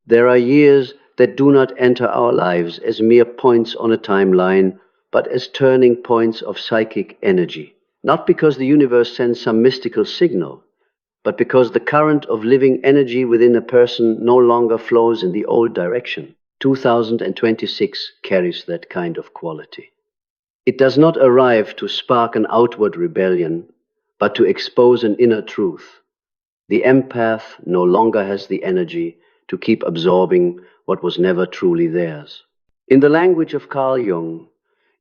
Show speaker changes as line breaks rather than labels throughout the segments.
There are years that do not enter our lives as mere points on a timeline, but as turning points of psychic energy. Not because the universe sends some mystical signal, but because the current of living energy within a person no longer flows in the old direction. 2026 carries that kind of quality. It does not arrive to spark an outward rebellion, but to expose an inner truth. The empath no longer has the energy to keep absorbing what was never truly theirs. In the language of Carl Jung,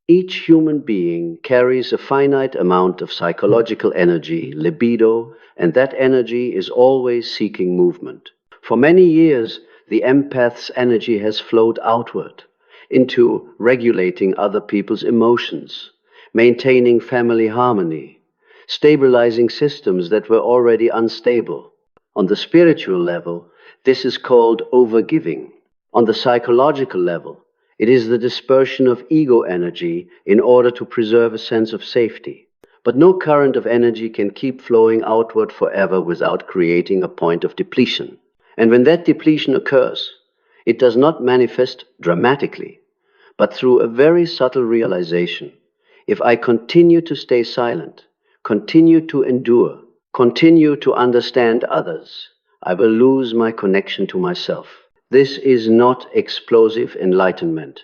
each human being carries a finite amount of psychological energy, libido, and that energy is always seeking movement. For many years, the empath's energy has flowed outward into regulating other people's emotions, maintaining family harmony, stabilizing systems that were already unstable. On the spiritual level, this is called overgiving. On the psychological level, it is the dispersion of ego energy in order to preserve a sense of safety. But no current of energy can keep flowing outward forever without creating a point of depletion. And when that depletion occurs, it does not manifest dramatically, but through a very subtle realization. If I continue to stay silent, continue to endure, continue to understand others, I will lose my connection to myself. This is not explosive enlightenment.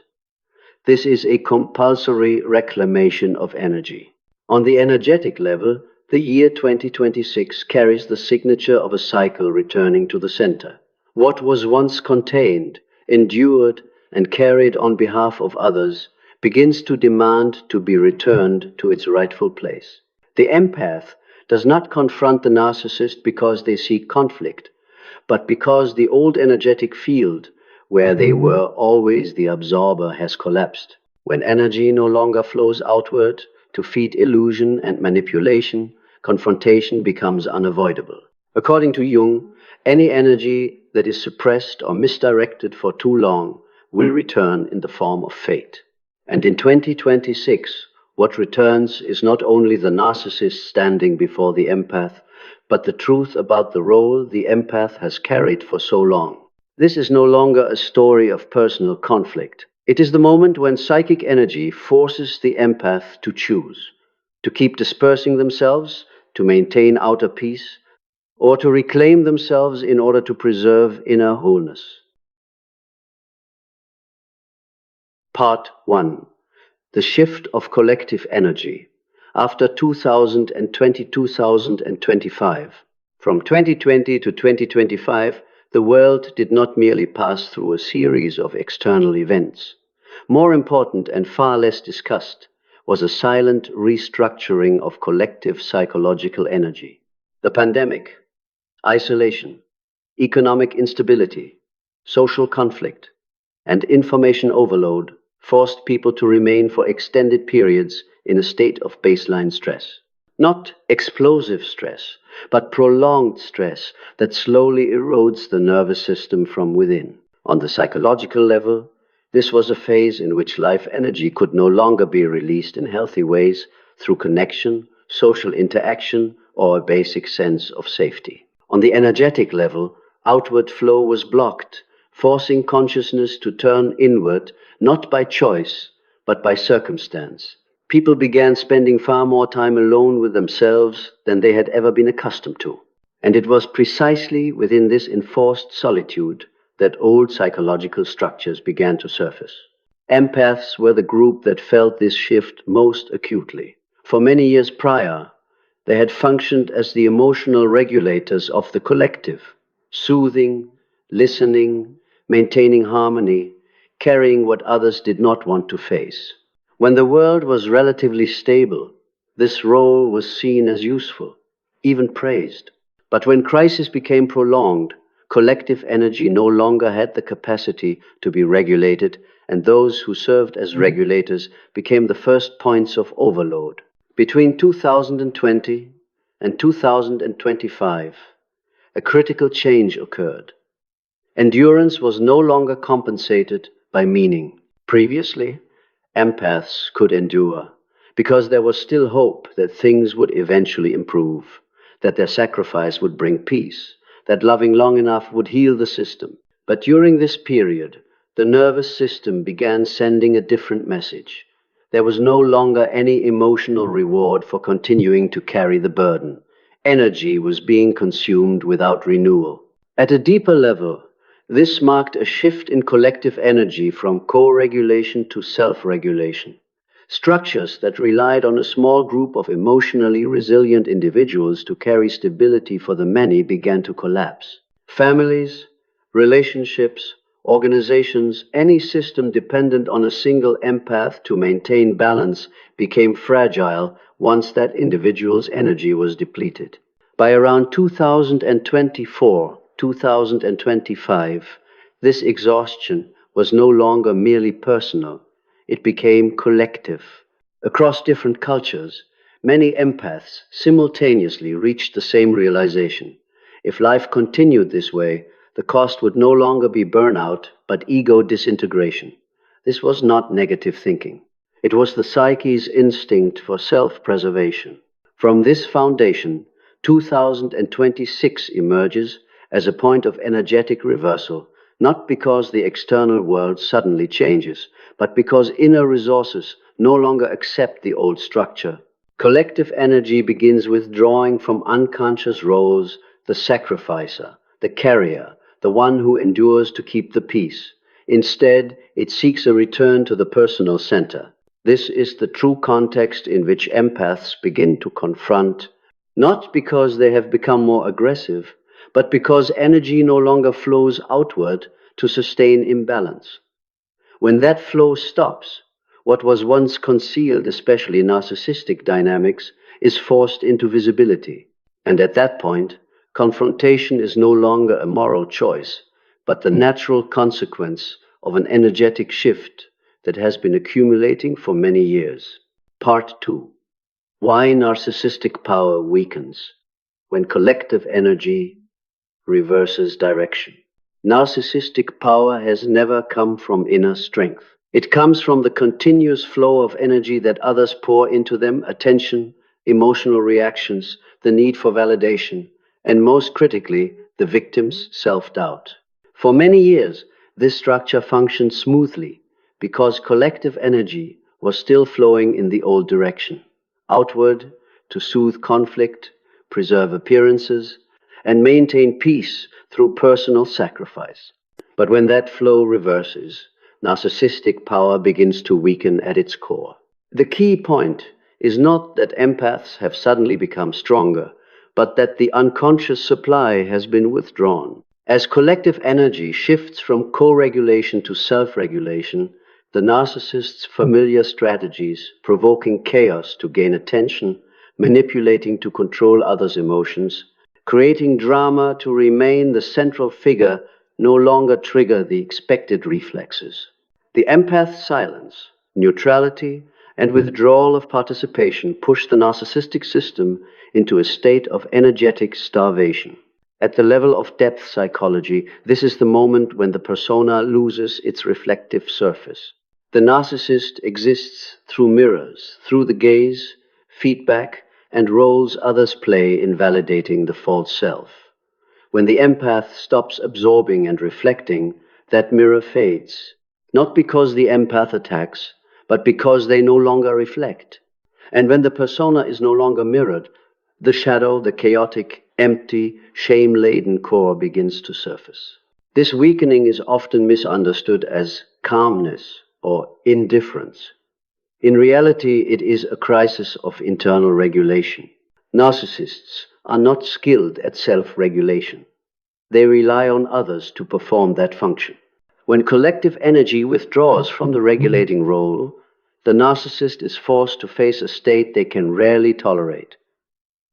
This is a compulsory reclamation of energy. On the energetic level, the year 2026 carries the signature of a cycle returning to the center. What was once contained, endured, and carried on behalf of others begins to demand to be returned to its rightful place. The empath does not confront the narcissist because they seek conflict, but because the old energetic field where they were always the absorber has collapsed. When energy no longer flows outward to feed illusion and manipulation, confrontation becomes unavoidable. According to Jung, any energy that is suppressed or misdirected for too long will return in the form of fate. And in 2026, what returns is not only the narcissist standing before the empath, but the truth about the role the empath has carried for so long. This is no longer a story of personal conflict. It is the moment when psychic energy forces the empath to choose, to keep dispersing themselves, to maintain outer peace, or to reclaim themselves in order to preserve inner wholeness. Part 1. The shift of collective energy. After 2020, 2025. From 2020 to 2025, the world did not merely pass through a series of external events. More important and far less discussed was a silent restructuring of collective psychological energy. The pandemic, isolation, economic instability, social conflict, and information overload forced people to remain for extended periods in a state of baseline stress. Not explosive stress, but prolonged stress that slowly erodes the nervous system from within. On the psychological level, this was a phase in which life energy could no longer be released in healthy ways through connection, social interaction, or a basic sense of safety. On the energetic level, outward flow was blocked, forcing consciousness to turn inward, not by choice, but by circumstance. People began spending far more time alone with themselves than they had ever been accustomed to. And it was precisely within this enforced solitude that old psychological structures began to surface. Empaths were the group that felt this shift most acutely. For many years prior, they had functioned as the emotional regulators of the collective, soothing, listening, maintaining harmony, carrying what others did not want to face. When the world was relatively stable, this role was seen as useful, even praised. But when crisis became prolonged, collective energy no longer had the capacity to be regulated, and those who served as regulators became the first points of overload. Between 2020 and 2025, a critical change occurred. Endurance was no longer compensated by meaning. Previously, empaths could endure because there was still hope that things would eventually improve, that their sacrifice would bring peace, that loving long enough would heal the system. But during this period, the nervous system began sending a different message. There was no longer any emotional reward for continuing to carry the burden. Energy was being consumed without renewal. At a deeper level, this marked a shift in collective energy from co-regulation to self-regulation. Structures that relied on a small group of emotionally resilient individuals to carry stability for the many began to collapse. Families, relationships, organizations, any system dependent on a single empath to maintain balance became fragile once that individual's energy was depleted. By around 2024, 2025, this exhaustion was no longer merely personal. It became collective. Across different cultures, many empaths simultaneously reached the same realization. If life continued this way, the cost would no longer be burnout, but ego disintegration. This was not negative thinking. It was the psyche's instinct for self-preservation. From this foundation, 2026 emerges as a point of energetic reversal, not because the external world suddenly changes, but because inner resources no longer accept the old structure. Collective energy begins withdrawing from unconscious roles: the sacrificer, the carrier, the one who endures to keep the peace. Instead, it seeks a return to the personal center. This is the true context in which empaths begin to confront, not because they have become more aggressive, but because energy no longer flows outward to sustain imbalance. When that flow stops, what was once concealed, especially narcissistic dynamics, is forced into visibility. And at that point, confrontation is no longer a moral choice, but the natural consequence of an energetic shift that has been accumulating for many years. Part 2. Why narcissistic power weakens when collective energy reverses direction. Narcissistic power has never come from inner strength. It comes from the continuous flow of energy that others pour into them: attention, emotional reactions, the need for validation, and most critically, the victim's self-doubt. For many years, this structure functioned smoothly because collective energy was still flowing in the old direction, outward to soothe conflict, preserve appearances, and maintain peace through personal sacrifice. But when that flow reverses, narcissistic power begins to weaken at its core. The key point is not that empaths have suddenly become stronger, but that the unconscious supply has been withdrawn. As collective energy shifts from co-regulation to self-regulation, the narcissist's familiar strategies, provoking chaos to gain attention, manipulating to control others' emotions, creating drama to remain the central figure, no longer trigger the expected reflexes. The empath's silence, neutrality, and withdrawal of participation push the narcissistic system into a state of energetic starvation. At the level of depth psychology, this is the moment when the persona loses its reflective surface. The narcissist exists through mirrors, through the gaze, feedback, and roles others play in validating the false self. When the empath stops absorbing and reflecting, that mirror fades, not because the empath attacks, but because they no longer reflect. And when the persona is no longer mirrored, the shadow, the chaotic, empty, shame-laden core begins to surface. This weakening is often misunderstood as calmness or indifference. In reality, it is a crisis of internal regulation. Narcissists are not skilled at self-regulation. They rely on others to perform that function. When collective energy withdraws from the regulating role, the narcissist is forced to face a state they can rarely tolerate: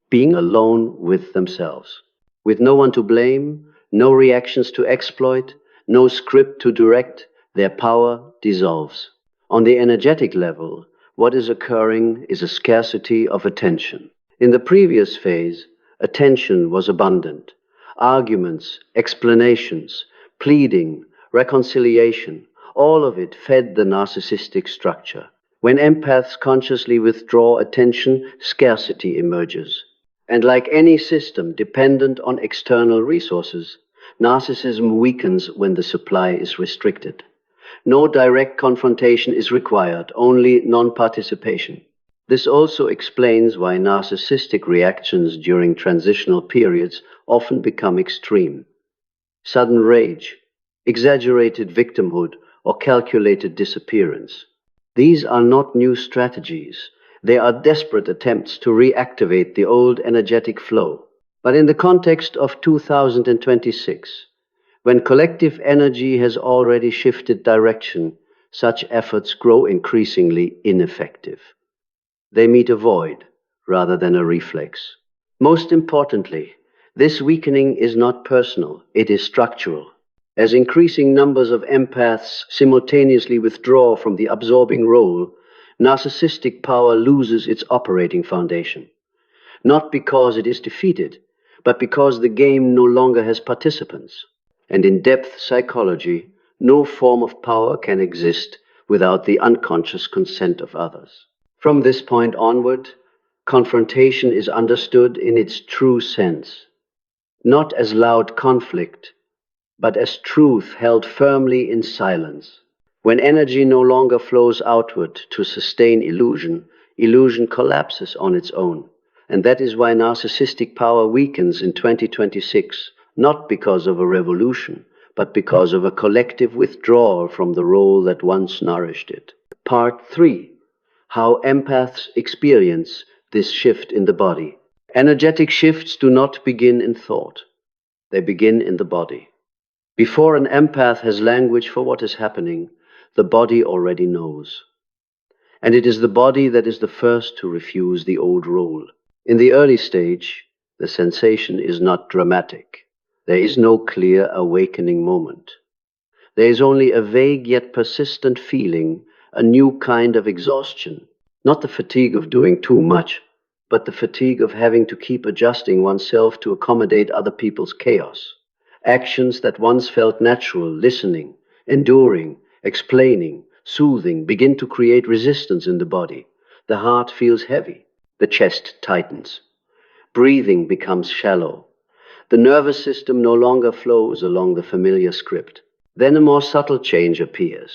being alone with themselves. With no one to blame, no reactions to exploit, no script to direct, their power dissolves. On the energetic level, what is occurring is a scarcity of attention. In the previous phase, attention was abundant. Arguments, explanations, pleading, reconciliation, all of it fed the narcissistic structure. When empaths consciously withdraw attention, scarcity emerges. And like any system dependent on external resources, Narcissism weakens when the supply is restricted. No direct confrontation is required, only non-participation. This also explains why narcissistic reactions during transitional periods often become extreme. Sudden rage, exaggerated victimhood, or calculated disappearance. These are not new strategies. They are desperate attempts to reactivate the old energetic flow. But in the context of 2026, when collective energy has already shifted direction, such efforts grow increasingly ineffective. They meet a void rather than a reflex. Most importantly, this weakening is not personal, it is structural. As increasing numbers of empaths simultaneously withdraw from the absorbing role, narcissistic power loses its operating foundation. Not because it is defeated, but because the game no longer has participants. And in depth psychology, no form of power can exist without the unconscious consent of others. From this point onward, confrontation is understood in its true sense, not as loud conflict, but as truth held firmly in silence. When energy no longer flows outward to sustain illusion, illusion collapses on its own. And that is why narcissistic power weakens in 2026, not because of a revolution, but because of a collective withdrawal from the role that once nourished it. Part 3. How empaths experience this shift in the body. Energetic shifts do not begin in thought. They begin in the body. Before an empath has language for what is happening, the body already knows. And it is the body that is the first to refuse the old role. In the early stage, the sensation is not dramatic. There is no clear awakening moment. There is only a vague yet persistent feeling, a new kind of exhaustion. Not the fatigue of doing too much, but the fatigue of having to keep adjusting oneself to accommodate other people's chaos. Actions that once felt natural, listening, enduring, explaining, soothing, begin to create resistance in the body. The heart feels heavy. The chest tightens. Breathing becomes shallow. The nervous system no longer flows along the familiar script. Then a more subtle change appears.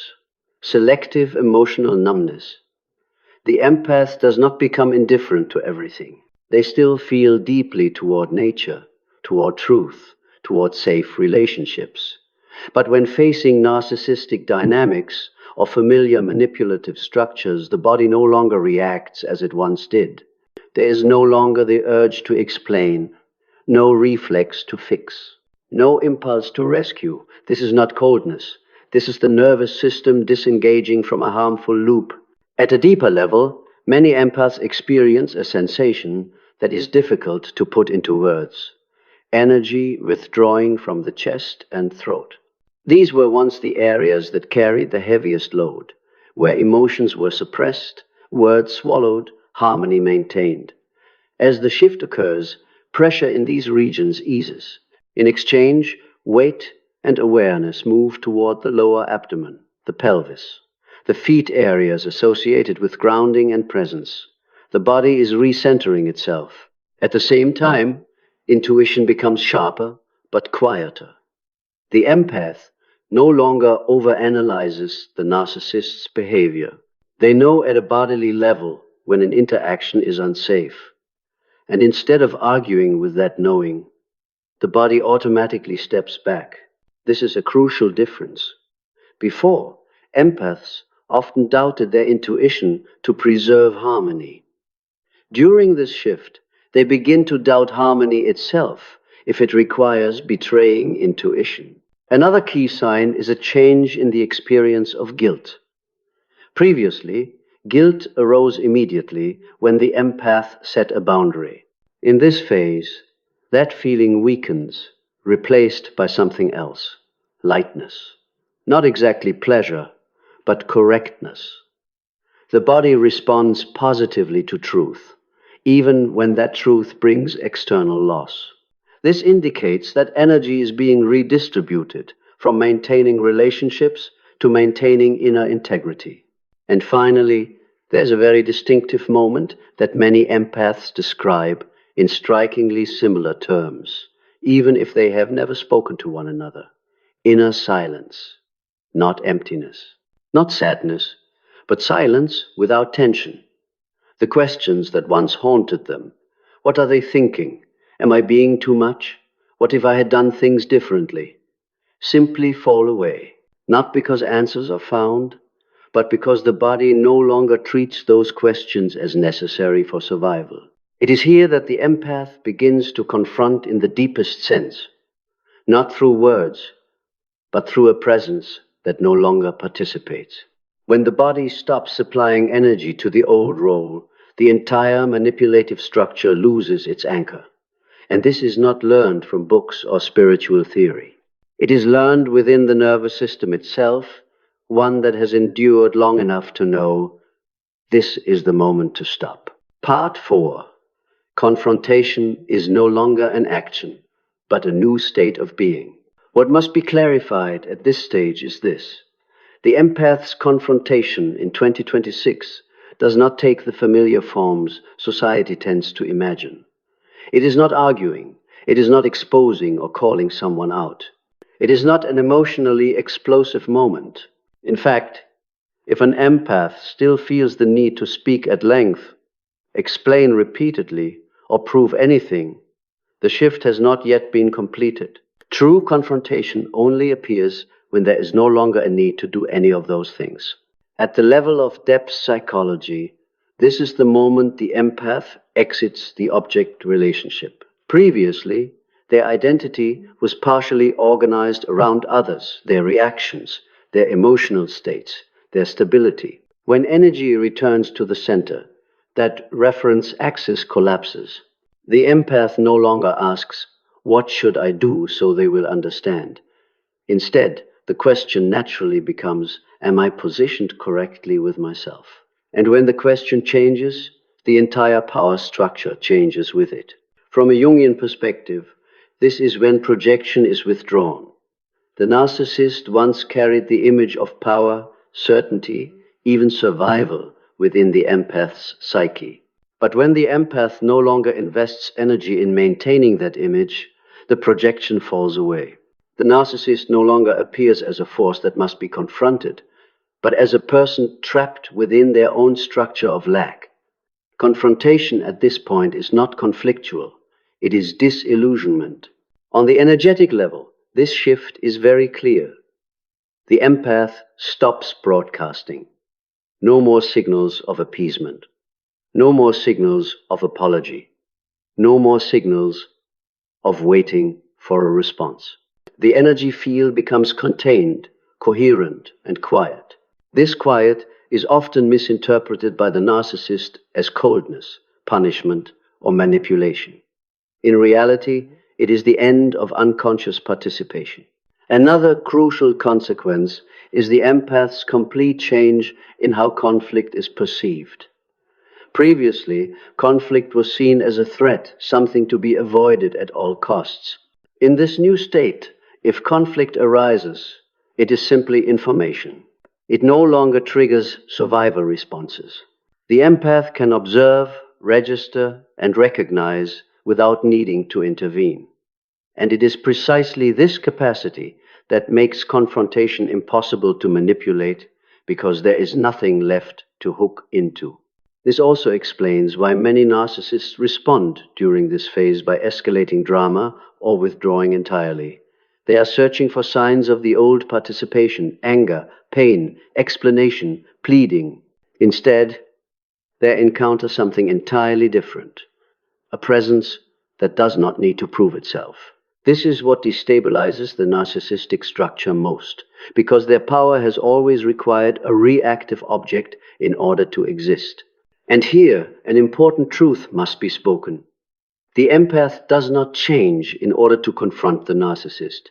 Selective emotional numbness. The empath does not become indifferent to everything. They still feel deeply toward nature, toward truth, toward safe relationships. But when facing narcissistic dynamics or familiar manipulative structures, the body no longer reacts as it once did. There is no longer the urge to explain, no reflex to fix, no impulse to rescue. This is not coldness. This is the nervous system disengaging from a harmful loop. At a deeper level, many empaths experience a sensation that is difficult to put into words. Energy withdrawing from the chest and throat. These were once the areas that carried the heaviest load, where emotions were suppressed, words swallowed, harmony maintained. As the shift occurs, pressure in these regions eases. In exchange, weight and awareness move toward the lower abdomen, the pelvis, the feet areas associated with grounding and presence. The body is recentering itself. At the same time, intuition becomes sharper but quieter. The empath no longer overanalyzes the narcissist's behavior. They know at a bodily level when an interaction is unsafe. And instead of arguing with that knowing, the body automatically steps back. This is a crucial difference. Before, empaths often doubted their intuition to preserve harmony. During this shift, they begin to doubt harmony itself if it requires betraying intuition. Another key sign is a change in the experience of guilt. Previously, guilt arose immediately when the empath set a boundary. In this phase, that feeling weakens, replaced by something else, lightness. Not exactly pleasure, but correctness. The body responds positively to truth, even when that truth brings external loss. This indicates that energy is being redistributed from maintaining relationships to maintaining inner integrity. And finally, there's a very distinctive moment that many empaths describe in strikingly similar terms: even if they have never spoken to one another. Inner silence, not emptiness, not sadness, but silence without tension. The questions that once haunted them. What are they thinking? Am I being too much? What if I had done things differently? Simply fall away, not because answers are found, but because the body no longer treats those questions as necessary for survival. It is here that the empath begins to confront in the deepest sense, not through words, but through a presence that no longer participates. When the body stops supplying energy to the old role, the entire manipulative structure loses its anchor. And this is not learned from books or spiritual theory. It is learned within the nervous system itself, one that has endured long enough to know this is the moment to stop. Part 4. Confrontation is no longer an action, but a new state of being. What must be clarified at this stage is this. The empath's confrontation in 2026 does not take the familiar forms society tends to imagine. It is not arguing. It is not exposing or calling someone out. It is not an emotionally explosive moment. In fact, if an empath still feels the need to speak at length, explain repeatedly, or prove anything, the shift has not yet been completed. True confrontation only appears when there is no longer a need to do any of those things. At the level of depth psychology, this is the moment the empath exits the object relationship. Previously, their identity was partially organized around others, their reactions, their emotional states, their stability. When energy returns to the center, that reference axis collapses. The empath no longer asks, "What should I do so they will understand?" Instead, the question naturally becomes, "Am I positioned correctly with myself?" And when the question changes, the entire power structure changes with it. From a Jungian perspective, this is when projection is withdrawn. The narcissist once carried the image of power, certainty, even survival within the empath's psyche. But when the empath no longer invests energy in maintaining that image, the projection falls away. The narcissist no longer appears as a force that must be confronted, but as a person trapped within their own structure of lack. Confrontation at this point is not conflictual, it is disillusionment. On the energetic level, this shift is very clear. The empath stops broadcasting. No more signals of appeasement. No more signals of apology. No more signals of waiting for a response. The energy field becomes contained, coherent, and quiet. This quiet is often misinterpreted by the narcissist as coldness, punishment, or manipulation. In reality, it is the end of unconscious participation. Another crucial consequence is the empath's complete change in how conflict is perceived. Previously, conflict was seen as a threat, something to be avoided at all costs. In this new state, if conflict arises, it is simply information. It no longer triggers survival responses. The empath can observe, register, and recognize without needing to intervene. And it is precisely this capacity that makes confrontation impossible to manipulate, because there is nothing left to hook into. This also explains why many narcissists respond during this phase by escalating drama or withdrawing entirely. They are searching for signs of the old participation, anger, pain, explanation, pleading. Instead, they encounter something entirely different, a presence that does not need to prove itself. This is what destabilizes the narcissistic structure most, because their power has always required a reactive object in order to exist. And here, an important truth must be spoken. The empath does not change in order to confront the narcissist.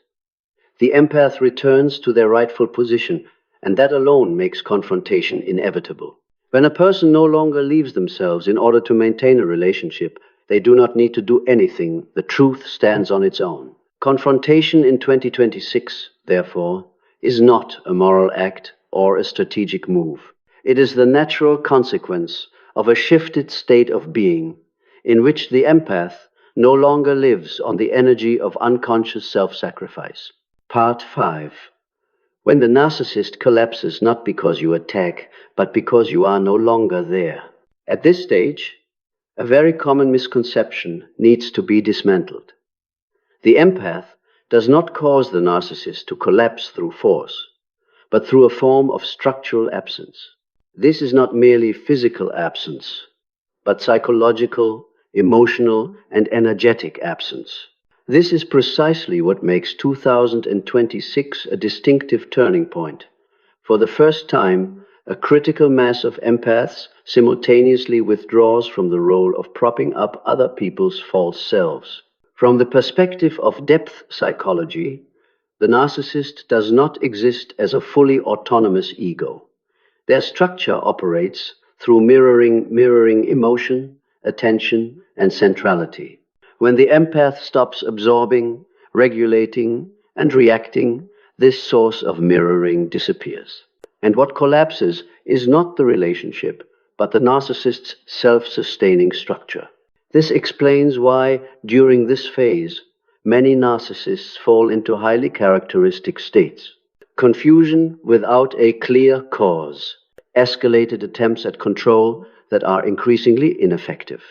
The empath returns to their rightful position, and that alone makes confrontation inevitable. When a person no longer leaves themselves in order to maintain a relationship, they do not need to do anything. The truth stands on its own. Confrontation in 2026, therefore, is not a moral act or a strategic move. It is the natural consequence of a shifted state of being, in which the empath no longer lives on the energy of unconscious self-sacrifice. Part 5. When the narcissist collapses not because you attack, but because you are no longer there. At this stage, a very common misconception needs to be dismantled. The empath does not cause the narcissist to collapse through force, but through a form of structural absence. This is not merely physical absence, but psychological, emotional, and energetic absence. This is precisely what makes 2026 a distinctive turning point. For the first time, a critical mass of empaths simultaneously withdraws from the role of propping up other people's false selves. From the perspective of depth psychology, the narcissist does not exist as a fully autonomous ego. Their structure operates through mirroring emotion, attention, and centrality. When the empath stops absorbing, regulating, and reacting, this source of mirroring disappears. And what collapses is not the relationship, but the narcissist's self-sustaining structure. This explains why, during this phase, many narcissists fall into highly characteristic states. Confusion without a clear cause, escalated attempts at control that are increasingly ineffective,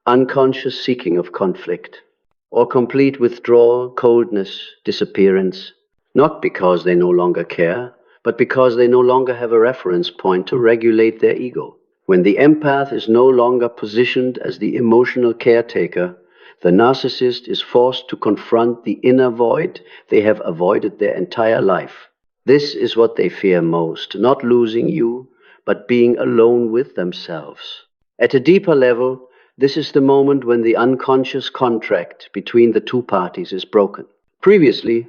unconscious seeking of conflict, or complete withdrawal, coldness, disappearance, not because they no longer care, but because they no longer have a reference point to regulate their ego. When the empath is no longer positioned as the emotional caretaker, the narcissist is forced to confront the inner void they have avoided their entire life. This is what they fear most, not losing you, but being alone with themselves. At a deeper level, this is the moment when the unconscious contract between the two parties is broken. Previously,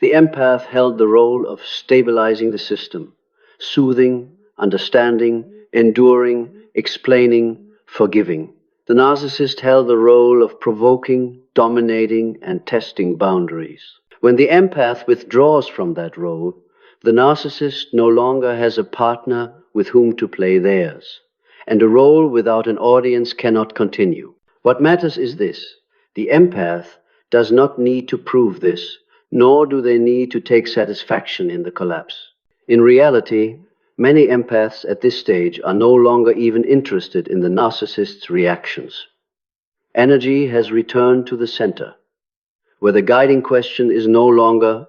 the empath held the role of stabilizing the system, soothing, understanding, enduring, explaining, forgiving. The narcissist held the role of provoking, dominating, and testing boundaries. When the empath withdraws from that role, the narcissist no longer has a partner with whom to play theirs, and a role without an audience cannot continue. What matters is this: the empath does not need to prove this, nor do they need to take satisfaction in the collapse. In reality, many empaths at this stage are no longer even interested in the narcissist's reactions. Energy has returned to the center, where the guiding question is no longer,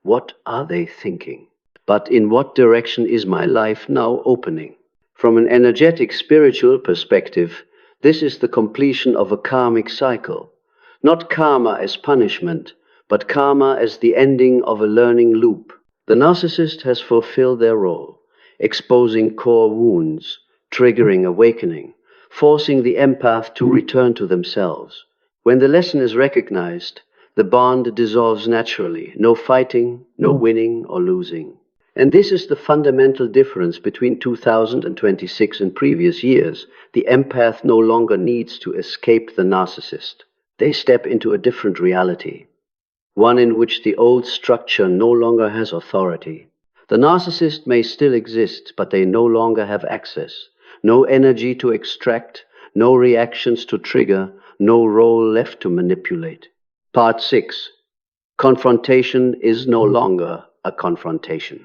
what are they thinking? But in what direction is my life now opening? From an energetic spiritual perspective, this is the completion of a karmic cycle. Not karma as punishment, but karma as the ending of a learning loop. The narcissist has fulfilled their role, exposing core wounds, triggering awakening, forcing the empath to return to themselves. When the lesson is recognized, the bond dissolves naturally, no fighting, no winning or losing. And this is the fundamental difference between 2026 and previous years. The empath no longer needs to escape the narcissist. They step into a different reality, one in which the old structure no longer has authority. The narcissist may still exist, but they no longer have access, no energy to extract, no reactions to trigger, no role left to manipulate. Part 6. Confrontation is no longer a confrontation.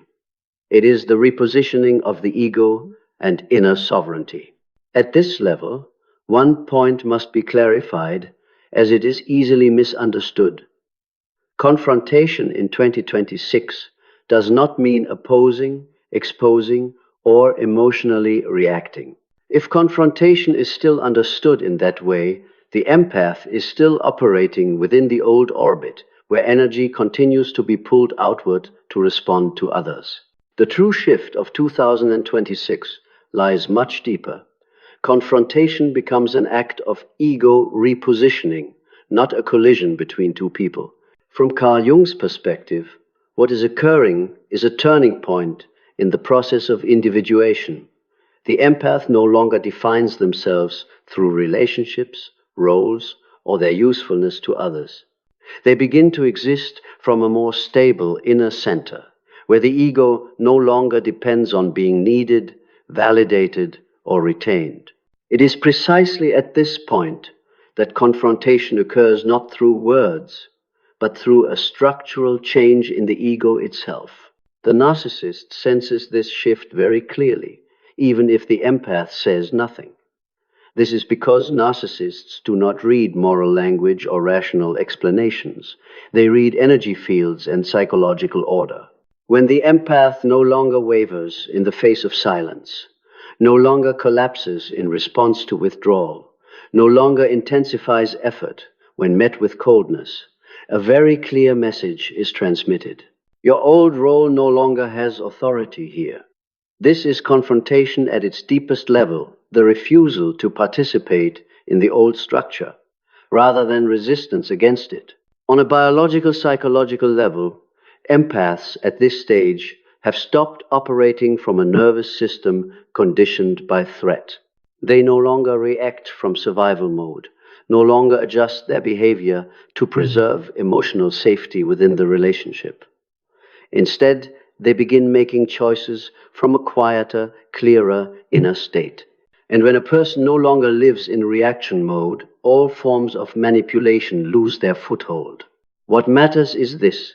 It is the repositioning of the ego and inner sovereignty. At this level, one point must be clarified, as it is easily misunderstood. Confrontation in 2026 does not mean opposing, exposing, or emotionally reacting. If confrontation is still understood in that way, the empath is still operating within the old orbit, where energy continues to be pulled outward to respond to others. The true shift of 2026 lies much deeper. Confrontation becomes an act of ego repositioning, not a collision between two people. From Carl Jung's perspective, what is occurring is a turning point in the process of individuation. The empath no longer defines themselves through relationships, roles, or their usefulness to others. They begin to exist from a more stable inner center, where the ego no longer depends on being needed, validated, or retained. It is precisely at this point that confrontation occurs not through words, but through a structural change in the ego itself. The narcissist senses this shift very clearly, even if the empath says nothing. This is because narcissists do not read moral language or rational explanations. They read energy fields and psychological order. When the empath no longer wavers in the face of silence, no longer collapses in response to withdrawal, no longer intensifies effort when met with coldness, a very clear message is transmitted. Your old role no longer has authority here. This is confrontation at its deepest level, the refusal to participate in the old structure, rather than resistance against it. On a biological psychological level, empaths at this stage have stopped operating from a nervous system conditioned by threat. They no longer react from survival mode, no longer adjust their behavior to preserve emotional safety within the relationship. Instead, they begin making choices from a quieter, clearer inner state. And when a person no longer lives in reaction mode, all forms of manipulation lose their foothold. What matters is this: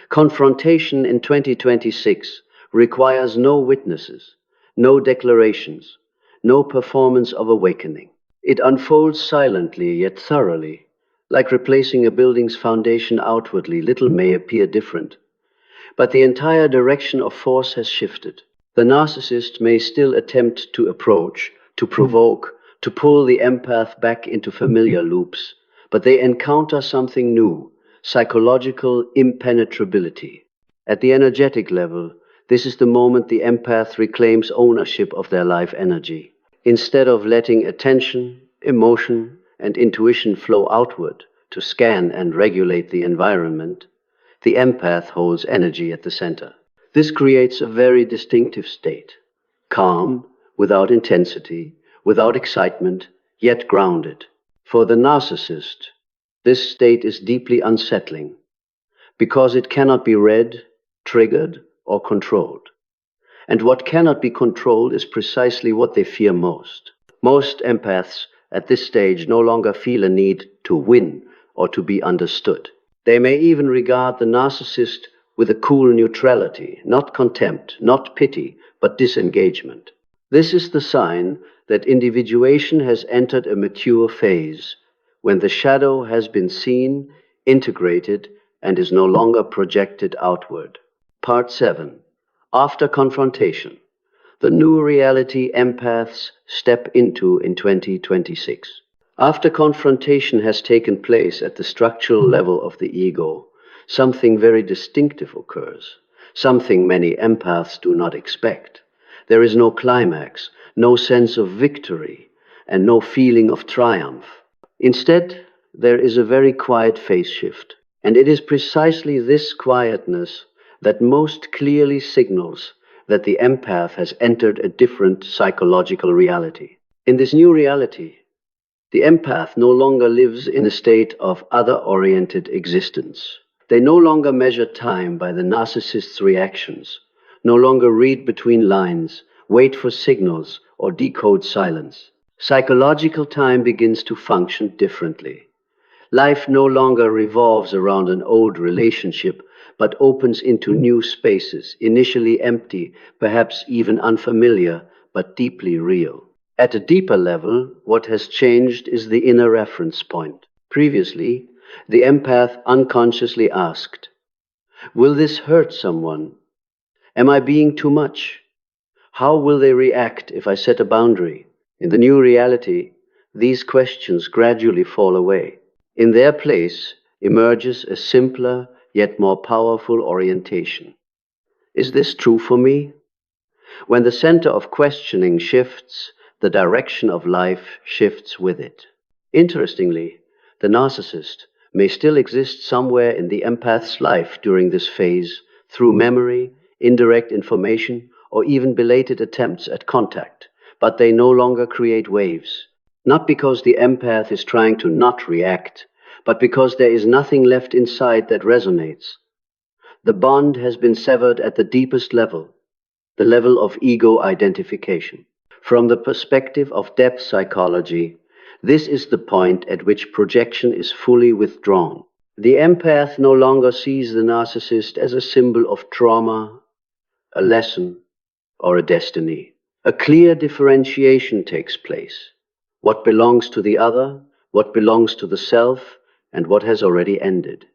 confrontation in 2026 requires no witnesses, no declarations, no performance of awakening. It unfolds silently yet thoroughly. Like replacing a building's foundation outwardly, little may appear different, but the entire direction of force has shifted. The narcissist may still attempt to approach, to provoke, to pull the empath back into familiar loops, but they encounter something new: psychological impenetrability. At the energetic level, this is the moment the empath reclaims ownership of their life energy. Instead of letting attention, emotion, and intuition flow outward to scan and regulate the environment, the empath holds energy at the center. This creates a very distinctive state: calm, without intensity, without excitement, yet grounded. For the narcissist, this state is deeply unsettling, because it cannot be read, triggered, or controlled. And what cannot be controlled is precisely what they fear most. Most empaths at this stage no longer feel a need to win or to be understood. They may even regard the narcissist with a cool neutrality, not contempt, not pity, but disengagement. This is the sign that individuation has entered a mature phase, when the shadow has been seen, integrated, and is no longer projected outward. Part 7. After confrontation, the new reality empaths step into in 2026. After confrontation has taken place at the structural level of the ego, something very distinctive occurs, something many empaths do not expect. There is no climax, no sense of victory, and no feeling of triumph. Instead, there is a very quiet phase shift, and it is precisely this quietness that most clearly signals that the empath has entered a different psychological reality. In this new reality, the empath no longer lives in a state of other-oriented existence. They no longer measure time by the narcissist's reactions, no longer read between lines, wait for signals, or decode silence. Psychological time begins to function differently. Life no longer revolves around an old relationship, but opens into new spaces, initially empty, perhaps even unfamiliar, but deeply real. At a deeper level, what has changed is the inner reference point. Previously, the empath unconsciously asked, "Will this hurt someone? Am I being too much? How will they react if I set a boundary?" In the new reality, these questions gradually fall away. In their place emerges a simpler yet more powerful orientation. Is this true for me? When the center of questioning shifts, the direction of life shifts with it. Interestingly, the narcissist may still exist somewhere in the empath's life during this phase, through memory, indirect information, or even belated attempts at contact, but they no longer create waves. Not because the empath is trying to not react, but because there is nothing left inside that resonates. The bond has been severed at the deepest level, the level of ego identification. From the perspective of depth psychology, This is the point at which projection is fully withdrawn. The empath no longer sees the narcissist as a symbol of trauma, a lesson, or a destiny. A clear differentiation takes place. What belongs to the other, what belongs to the self, and what has already ended.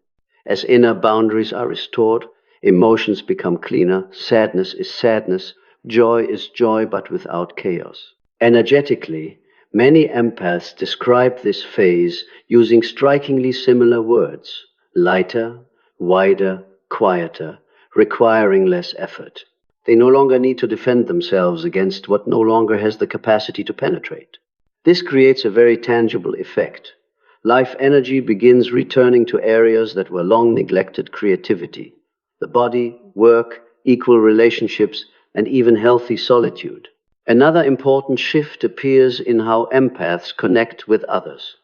As inner boundaries are restored, emotions become cleaner, sadness is sadness, joy is joy but without chaos. Energetically, many empaths describe this phase using strikingly similar words: lighter, wider, quieter, requiring less effort. They no longer need to defend themselves against what no longer has the capacity to penetrate. This creates a very tangible effect. Life energy begins returning to areas that were long neglected: creativity, the body, work, equal relationships, and even healthy solitude. Another important shift appears in how empaths connect with others.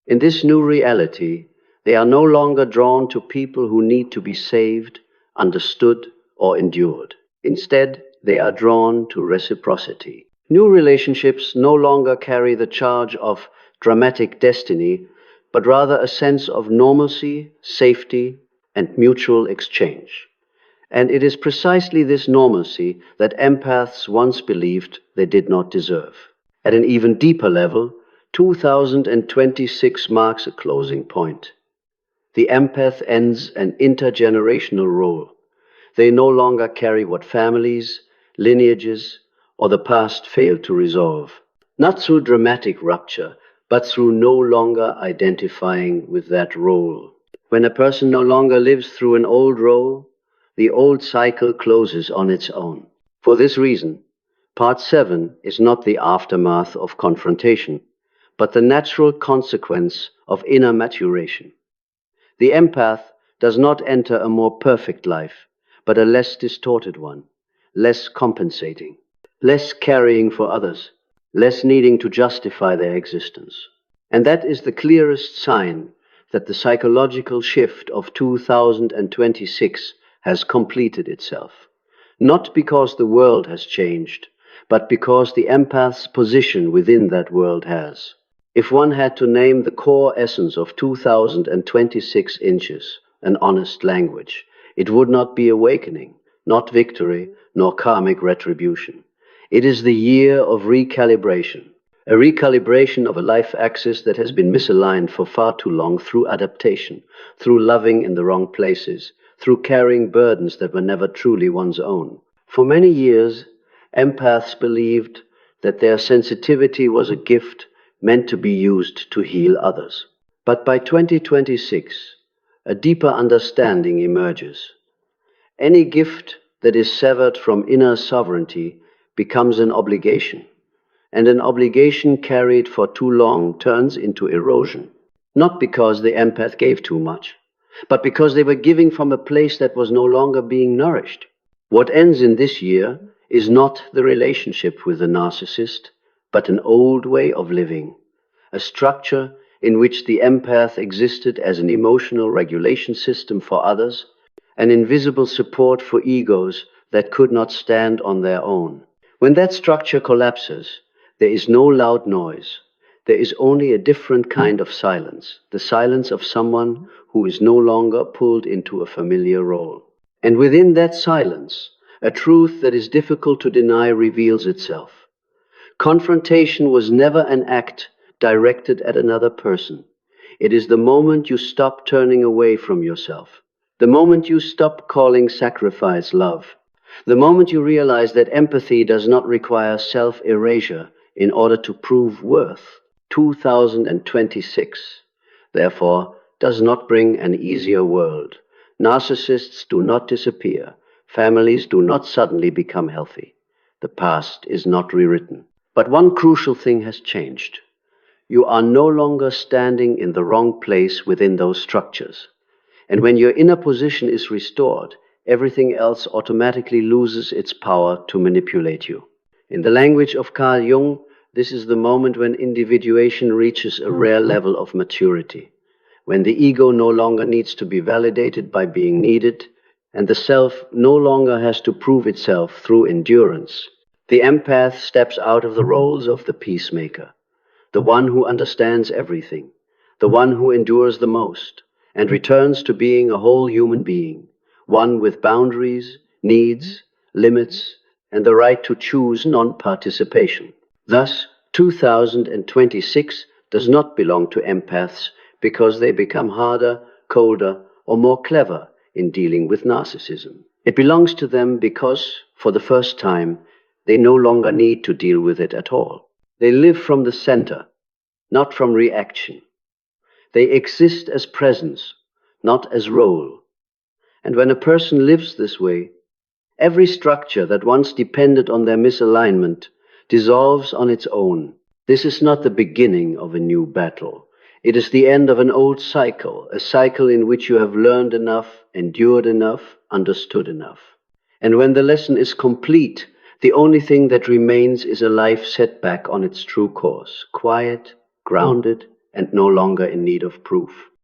In this new reality, they are no longer drawn to people who need to be saved, understood, or endured. Instead, they are drawn to reciprocity. New relationships no longer carry the charge of dramatic destiny, but rather a sense of normalcy, safety, and mutual exchange. And it is precisely this normalcy that empaths once believed they did not deserve. At an even deeper level, 2026 marks a closing point. The empath ends an intergenerational role. They no longer carry what families, lineages, or the past failed to resolve. Not through dramatic rupture, but through no longer identifying with that role. When a person no longer lives through an old role, the old cycle closes on its own. For this reason, Part 7 is not the aftermath of confrontation, but the natural consequence of inner maturation. The empath does not enter a more perfect life, but a less distorted one, less compensating, less carrying for others, less needing to justify their existence. And that is the clearest sign that the psychological shift of 2026 has completed itself. Not because the world has changed, but because the empath's position within that world has. If one had to name the core essence of 2026 inches, an honest language, it would not be awakening, not victory, nor karmic retribution. It is the year of recalibration, a recalibration of a life axis that has been misaligned for far too long through adaptation, through loving in the wrong places, through carrying burdens that were never truly one's own. For many years, empaths believed that their sensitivity was a gift meant to be used to heal others. But by 2026, a deeper understanding emerges. Any gift that is severed from inner sovereignty becomes an obligation, and an obligation carried for too long turns into erosion. Not because the empath gave too much, but because they were giving from a place that was no longer being nourished. What ends in this year is not the relationship with the narcissist, but an old way of living, a structure in which the empath existed as an emotional regulation system for others, an invisible support for egos that could not stand on their own. When that structure collapses, there is no loud noise. There is only a different kind of silence, the silence of someone who is no longer pulled into a familiar role. And within that silence, a truth that is difficult to deny reveals itself. Confrontation was never an act directed at another person. It is the moment you stop turning away from yourself, the moment you stop calling sacrifice love, the moment you realize that empathy does not require self-erasure in order to prove worth. 2026, therefore, does not bring an easier world. Narcissists do not disappear. Families do not suddenly become healthy. The past is not rewritten. But one crucial thing has changed. You are no longer standing in the wrong place within those structures. And when your inner position is restored, everything else automatically loses its power to manipulate you. In the language of Carl Jung, this is the moment when individuation reaches a rare level of maturity, when the ego no longer needs to be validated by being needed, and the self no longer has to prove itself through endurance. The empath steps out of the roles of the peacemaker, the one who understands everything, the one who endures the most, and returns to being a whole human being, one with boundaries, needs, limits, and the right to choose non-participation. Thus, 2026 does not belong to empaths because they become harder, colder, or more clever in dealing with narcissism. It belongs to them because, for the first time, they no longer need to deal with it at all. They live from the center, not from reaction. They exist as presence, not as role. And when a person lives this way, every structure that once depended on their misalignment dissolves on its own. This is not the beginning of a new battle. It is the end of an old cycle, a cycle in which you have learned enough, endured enough, understood enough. And when the lesson is complete, the only thing that remains is a life set back on its true course, quiet, grounded, and no longer in need of proof.